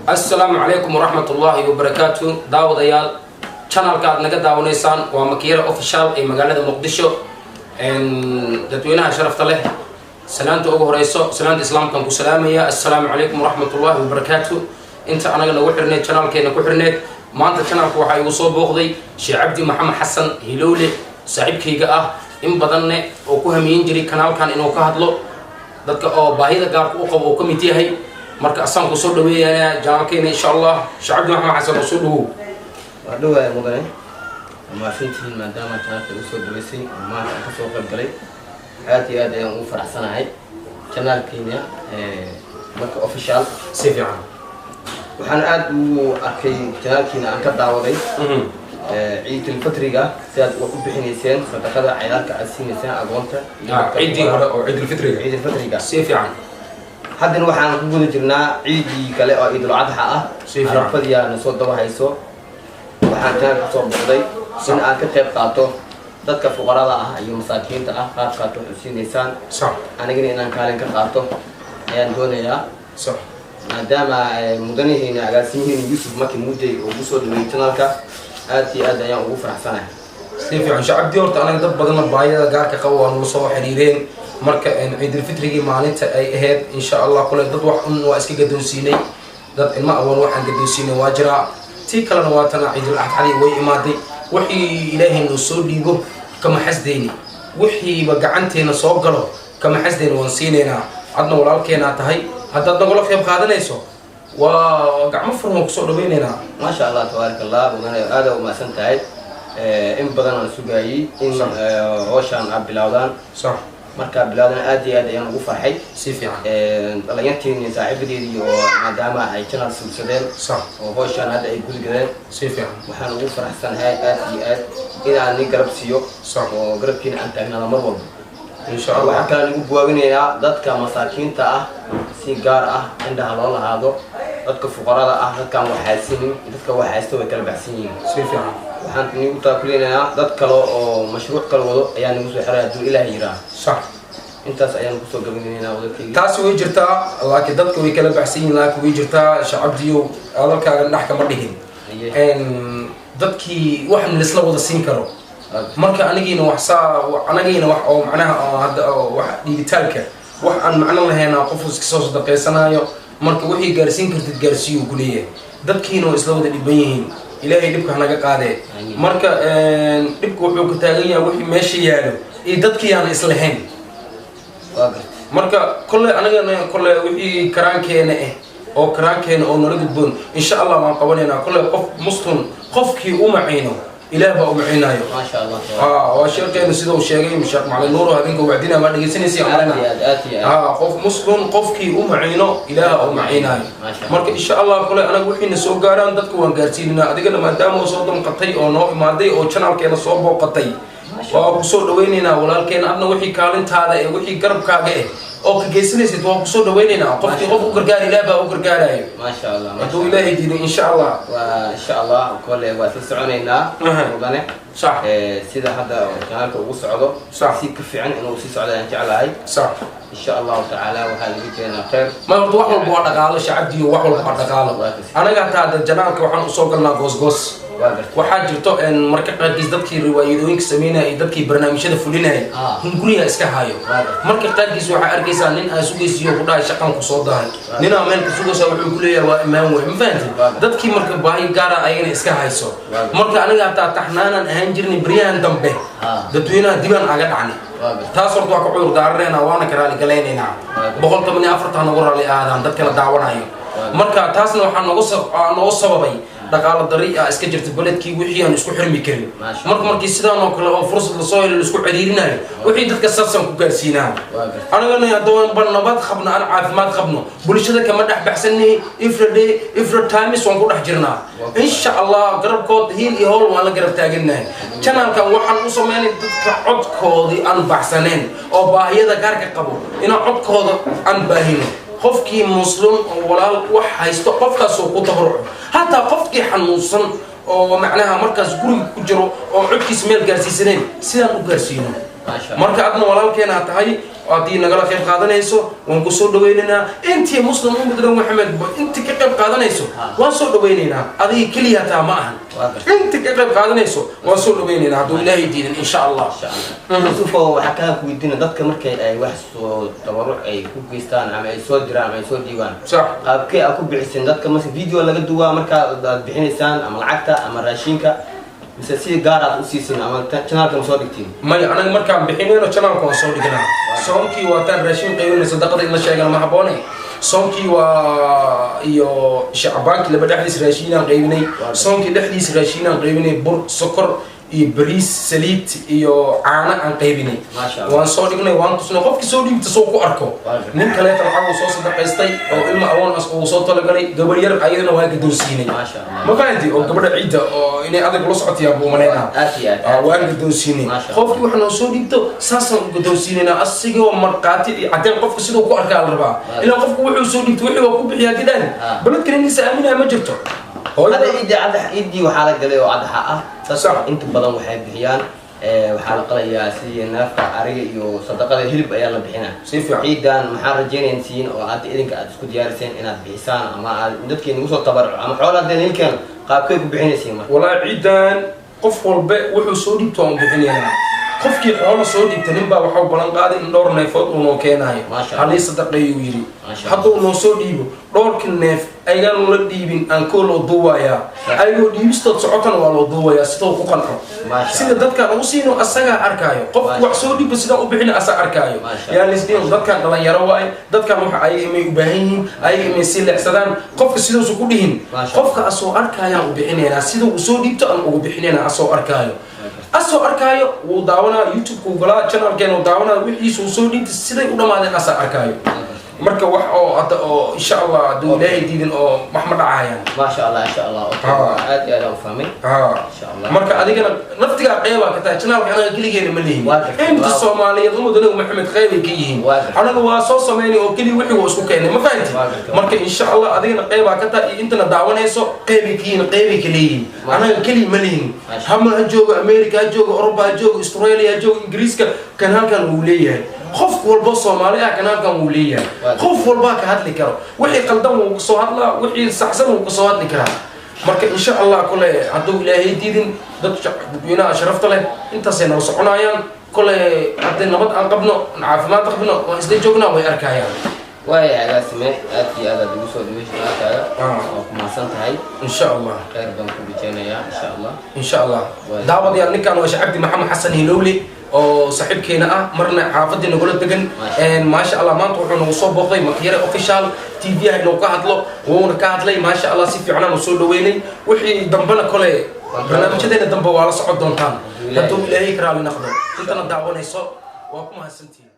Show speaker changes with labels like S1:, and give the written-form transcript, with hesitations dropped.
S1: السلام عليكم ورحمة الله وبركاته. داود أيال channel كاد نجد داونيسان ومكي ياري official أي مقالة مقدشة إن دتوينها شرفت له سلامة أبو رئيسه سلامة إسلام كم كسلامية. السلام عليكم ورحمة الله وبركاته. أنت أنا جنا وحرني channel كينا وحرني ما أنت channel كوحي وصوب بوخذي شي عبدي محمد حسن هلولي صاحب كيجا إن بدلنا وكوهم ينجري canal كان إنه كهدلو دتك أو باهيدا قارك أو كميتي هي marka asaan ku soo dhaweeyana jaalkeena insha Allah shacab maxamed xasan soo dhawo
S2: wadhow mudane ma fiintiin maadaama taasoo u soo dhaweysay ma ka soo qayb galay aad iyo aad ayaan u faraxsanahay channelkeena marka official
S1: si fiican
S2: waxaan aad u arkay channelkeena aan ka daawaday ciidul fitriga sidaad u bixinayseen sadaqada ciidalka aad siinayseen agoonta
S1: ciidii hore oo ciidul fitriga si fiican
S2: haddana waxaan ku guda jirnaa ciidii kale oo ciidul adxaa arafadiya na soo daba hayso waxaan taan ka soo baxday in aan ka qayb qaato dadka fuqarada ah iyo masaakiinta ah qaabka aad u siinaysan anigana inaan kaalin ka qaato ayaan doonayaa maadaama mudanihiina agaasimihiina Yusuf Maki Mudey oo u soo dhaweeyay channelka aad iyo aad ayaan ugu faraxsanahay
S1: si fiican shacabtii horta anaga dad badan baayada gaarka qabaan soo xiriireen marka ciidul fitriga maalinta ay ahayd insha Allah kule dad wax waa iska gadoonsiinay dad ilma awoon waxaan gadoonsiinay waa jira tii kalena waa tan ciidul adxaa way imaaday wixii ilaahay noo soo dhiibo kama xasdeeni wixii ba gacanteena soo galo kama xasdeeni waan siinayna adna walaalkeena tahay hadda nagula qayb qaadanayso waa gacmo furmo ku soo dhaweynayna
S2: ma sha Allah tabarakallah wadana aad u maasan tahay in badan aan sugaayay in hawshan aad bilowdaan
S1: صح
S2: marka bilowdan aad iyo aad ayaan ugu farxay
S1: si fiican
S2: dhalinyatiin saaxiibadeedii oo maadaama ay channel sulsadeen
S1: صح
S2: oo hawshan aad ay gudgadeen
S1: si fiican
S2: waxaan ugu faraxsanahay aad iyo aad inaan ni garab siiyo oo garabkiina aan taagnaado mar walba insha Allah waxaan kala ugu buwaaginayaa dadka masaakiinta ah si gaar ah indhaha loo lahaado dadka fuqarada ah dadka waxaysiin dadka waxaysto way kala baxsan yihiin
S1: si fiican
S2: waxaan nigu taakuleynaa dad kale oo mashruuc kale wado ayaan nigu soo xiray haduu Ilaahay yiraa
S1: صح
S2: intaas ayaan ku soo gabagabeynaa wadakayga
S1: taas way jirtaa laakiin dadka way kala baxsan yihiin laakiin way jirtaa shacabdiyo adalkaaga dhax kama dhigin dadkii wax isla wada siin karo marka anigiina wax oo macnaha hadda wax digitaalka wax aan macno lahayn qof iska soo sadaqeysanayo marka wixii gaarsiin kartid gaarsiyo ku leeyahay dadkiina isla wada dhiban yihiin ilaahay dibka naga qaade marka dibku wuxuu ka taagan yahay wixii meesha yaalo ee dadkii aan isla lahayn marka kullee anaga wixii karaankeena oo karaankeena oo nala gudboon insha Allah waan qabanaynaa kullee qof muslim qofkii u maciino ilaah baa u maciinayo
S2: ma sha Allah
S1: waa sheekayna sida uu sheegay Sheekh Macalin Nuur habeenka wacdina ma dhageysanaysi amarna qof muslim qofkii u maciino ilaah u maciinayo marka insha Allah kullee anaga wixii soo gaaraan dadku waan gaarsiinaa adigana maadaama soo damqatay oo noo imaaday oo channelkeena soo booqatay waa ku soo dhaweynayna walaalkeena adna wixii kaalintaada ee wixii garabkaaga oo ka geysanaysid waa ku soo dhaweynayna qofkii qof u gargaar ilaah baa u gargaarayo
S2: ma sha Allah
S1: haduu ilaahay diido insha Allah
S2: waa insha Allah kullee waa si soconaynaa wadane
S1: صح
S2: sida hadda channelka ugu socdo si ka fiican inuu si socdo aan jeclahay
S1: صح
S2: إن شاء الله تعالى وهذا بيتنا خير
S1: ما هو واحد بوعد قاله شعبي وواحد بوعد قاله أنا قاعد هذا الجناك وحنا أسوقنا قص وحاجة تو إن مركب قديس دبكي روايدوينك سمينا دبكي برنامج هذا فلنا هم كلنا إسكهايو مركب قديس وحنا أركيسان لين أسوقي سيو كدا شقان قصوده لين أمين كسوق سوى كلية وإمام ومفهمت دبكي مركب باهي قارا أين إسكهايسو مركب أنا قاعد تحنانا هنجرني بريان دمبه دتوينا ديوان عقد عني تاسر تو كعور دارنا وانا كرالي قلينينا بقول طبني أفرطها نقول لي آذان دتك لا دعوانا مركا تاسنا وحنا نوصل بي دقالة الطريقة إسكجرت البلد كي وحيا نسكو حرمي كريم مركي سيدان وكلا فرصة للصويل اللي نسكو عديرنا وحي دتك السرسم كوكارسينا أنا قلنا يا دوان بالنبات خبنا أنا عافمات خبنا بولي شذا كما دح بحسني إفرد تايمس وانقول حجرنا إن شاء الله قرب كود هيل إيهول وانا قرب تاقلنا كان كان وحن وصماني دتك عد كودي أن بحسنين أو باهية كارك قبو إنا عد كود أن باهينو qofkii muslim walaal wax haysto qofkaas oo ku tabaruc hatta qofkii xanuunsan oo macnaha markaas guriga ku jiro oo codkiis meel gaarsiisaneen sidaan u gaarsiino marka adna walaalkeena tahay adii nagala qayb qaadanayso waan ku soo dhaweynaa intii muslim ummadna maxamed intii ka qayb qaadanayso waan soo dhaweynaa adii kaliya taa ma ahan intii ka qayb qaadanayso waan soo dhaweynaa haduu ilaahay diidan insha Allah
S2: sufo waxa ka ku weydiina dadka markay ay wax soo tabaruc ay ku geystaan ama ay soo diraan ama ay soo diiwaan qaabkee ku bixisan dadka marka video laga duwaa marka aad bixinaysaan ama lacagta ama raashinka mise si gaar ah u siisin ama channelka soo dhigtiin
S1: may anaga markaan bixinayno channelka waan soo dhignaa soomkii waa tan raashin qaybin sadaqada in la sheegana ma haboonay soomkii waa iyo shacbaanki laba dhaxdiis raashinaan qaybinay soomkii dhaxdiis raashinaan qaybinay bur sokor iyo bariis saliid iyo caano aan qaybinay waan soo dhignay waan tusnay qofkii soo dhiibta soo ku arko nin kale lacag soo sadaqaystay oo ilma awoon as oo soo talagalay gabar yar ayadana waa gadoonsiinay ma fahanti oo gabadha ciida oo inay adag la socotiyaa buu maleena waa gadoonsiinay qofkii waxa noo soo dhiibto saasan gadoonsiinayna asigoo marqaati iyo cadeen qofka sidoo ku arkaa la rabaa ilaa qofku wuxuu soo dhiibto wixii uu ku bixiyaa kidaan baladkana inisa aaminaa ma jirto
S2: هذا إيدي وحالة قليل وعدها صح أنت بدن وحيد بحيان وحالة قليل سي نافع عري يو صدقة الهلب أيام بحنا عيدان محرجين إنسين أو عاد إذنك أتسكت يارسين إن بحسان أما ندك نوصل تبرع أما حوالات دين كان قابك بحنا سيما
S1: ولا عيدان قفل البيع وحصولي توم بحنا qofkii xoolo soo dhigtay baa waxa uu balan qaaday in dhowr neef oo noo keenayo halii sadaqay uu yiri haduu noo soo dhiibo dhowrkii neef ayaan la dhiibin aan ko loo duwaya ayuu dhiibsto socotan waa loo duwaya sidoo ku qanco sida dadka uu siino asaga arkaayo qof wax soo dhiibo sida uu bixin asaga arkaayo yaan isdeen dadka dhalinyaro waay dadka waxa ay imay u baahan yihiin ay imay si leexsadaan qofka sidoo uu ku dhihin qofka asoo arkaayo uu bixinayna sida uu soo dhiibto aan ugu bixinayna asoo arkaayo asoo arkaayo uu daawanaa YouTube ku galaa channelkeena uu daawanaa wixii soo dhiibtay siday u dhamaadeen asoo arkaayo marka wax oo insha Allah duu ilaahay diidin oo maxmad dhacayaan
S2: ma sha Allah aad iyo aad u fahmay insha Allah
S1: marka adigana naftiga qeyba ka tahay channelka anaga kaligeena ma leeyin inta Soomaaliyeed ummadana maxamed qeyb ka yihiin anaga waa soo sameeyay oo kali wixii uu isku keenay ma fahanti marka insha Allah adigana qeyba ka tahay intana daawanayso qeyb ka leeyin anaga kali ma leeyin hama joogo America joogo Europa joogo Australia joogo Ingiriiska kan halkan uu leeyahay qof walba Soomaali ah kanaalkan uu leeyahay qof walba ka hadli karo wixii qaldan uu soo hadla wixii saxsan uu soo hadli kara marka insha Allah kule haduu ilaahay diidin dad dadweynaha sharafta leh intaas ay noo soconayaan kule hadii nabad aan qabno caafimaad qabno waa isla joognaa way arkayaan
S2: way agaasime aad iyo aad ugu soo dhaweysanaaya oo kuma santahay
S1: insha Allah
S2: khayr baan ku bijeenaya
S1: insha Allah daawadayaal ninkan waa Shacabdi Maxamed Xasan Hilowli oo saaxiibkeena ah marna xaafadina gula degan ma sha Allah maanta wuxuu nagu soo booqday Maki Yare official TV ah inuu ka hadlo wuuna ka hadlay ma sha Allah si fiican oo soo dhaweynay wixii dambana kale barnaamijyadeena dambe waa la socon doontaan haduu ilaahay karaali noqdo intana daawanayso waa ku mahadsantiin